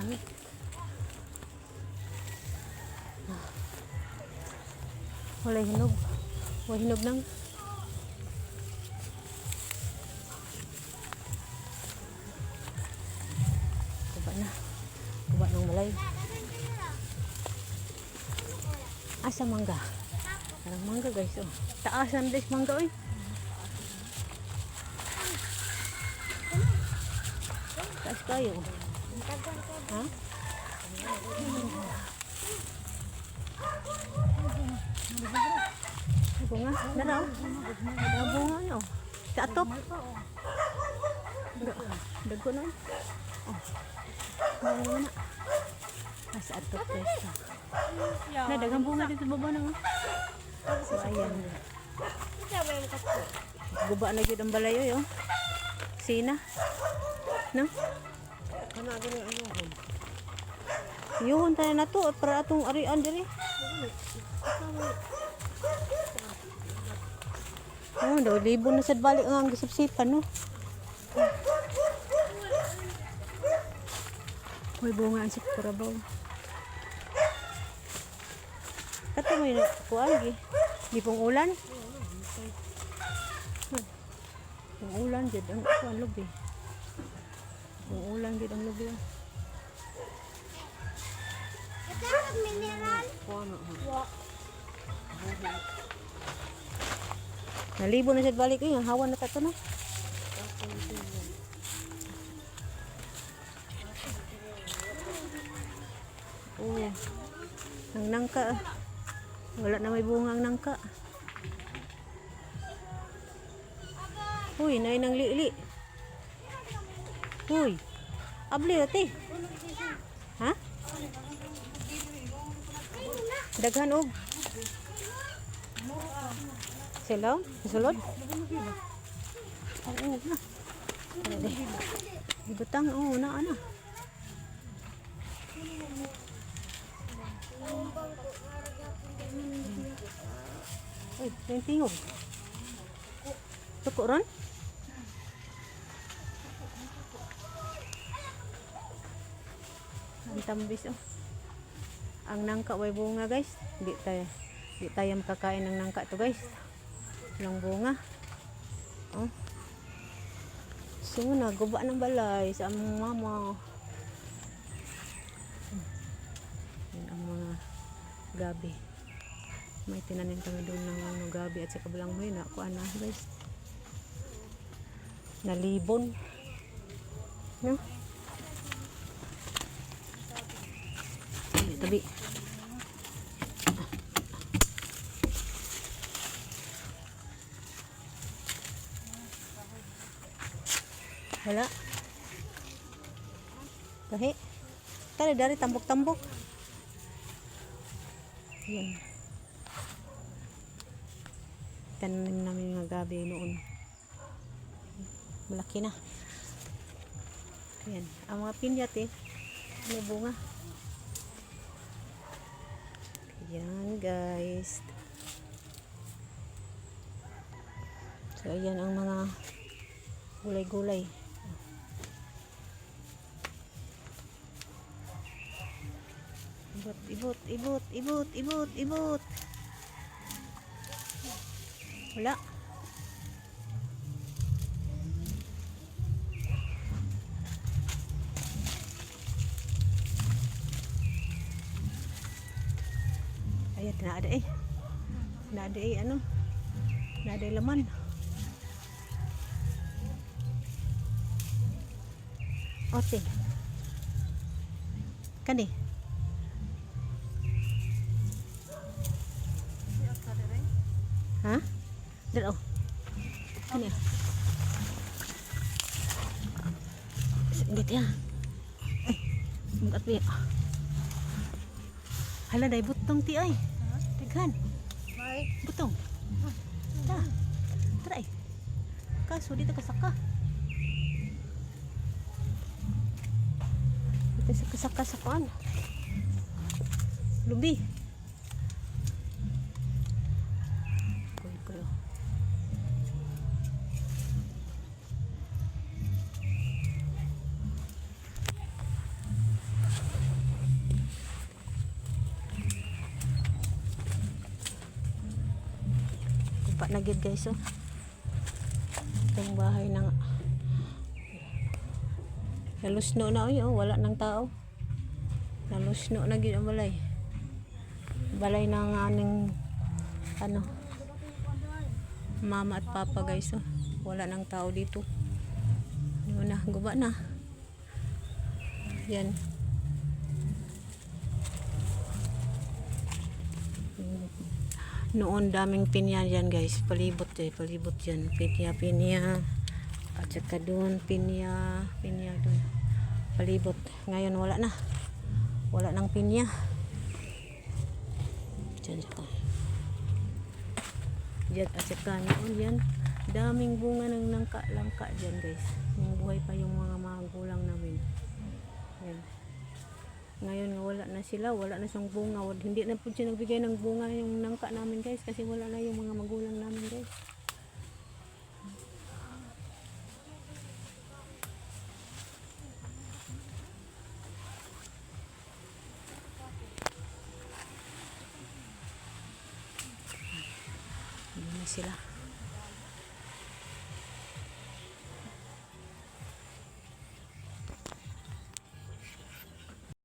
kami. Wala hinog. Wala hinog nang. Kuba na. Kuba ng malay. Asa mangga? Parang mangga guys. Oh. Taasan guys mangga oy. Taas kayo. Ha? Bunga, naraw. Bunga no. Sa atop. Dago na. Oh. Bunga na. Sa atop guys. Na dagang bunga dito baba na. So ayan. Guba na gyud ang balayoy oh. Sina. No? Kana gani ano. Yuhon tayo na to para atong arian diri. Oh, daw libo na sad balik ang gisipsipan no. Hoy bunga ang sikurabaw. Kato mo yun kuan gi. Di pong ulan. Pong ulan jud ang kuan lubi. Pong ulan jud ang lubi. Mineral. Nalibo na siya balik eh, hawan na tato na. Oh, ang nangka. Wala na may bunga ang nangka. Uy, nay nang liili. Uy, abli ate. Ha? Daghan og. Selaw? Sulod? Oo na. Ibutang, oo na, ano. Uy, yung tingog. Tuko ron? Ang tambis, oh. Ang nangka way bunga, guys. Di tayo makakain ng nangka to, guys. Lang bunga. Oh. So, naguba ng balay sa among mama. Yan ang mga gabi. May tinanim kami doon ng ano, gabi at sa kabilang mo yun. Ako na, guys. Nalibon. No? Tabi. Wala. Kahi. Tara dari tambok-tambok. Yan. Tanim namin yung gabi noon. Malaki na. Yan. Ang mga pinyat eh. May bunga. Yan guys. So ayan ang mga gulay-gulay. Ibot. Wala. Ayan, naada eh. Naada eh, ano? Naada eh laman. Ote. Kani? Ha? Dito. Kani? Dito ya. Ay, bukat biya. Hala, day butong ti ay. Tighan. Butong. Ta. Try. Kaso dito kasaka. Dito kasaka sa kuan. Lubi. Kuy. sapa na gid guys oh. Itong bahay ng nalusno na oy oh, wala nang tao. Nalusno na gid ang balay. Balay ng aning ano mama at papa guys oh. Wala nang tao dito. Yun na, guba na. Yan. Noon daming pinya yan guys. Palibot palibot yan. Pinya. At saka doon pinya doon. Palibot. Ngayon wala na. Wala nang pinya. Diyan saka. Diyan at saka noon yan. Daming bunga ng langka dyan guys. Yung buhay pa yung mga magulang namin. Yan. Ngayon nga wala na sila, wala na siyang bunga. Hindi na po siya nagbigay ng bunga yung nangka namin guys kasi wala na yung mga magulang namin guys. Hindi na sila.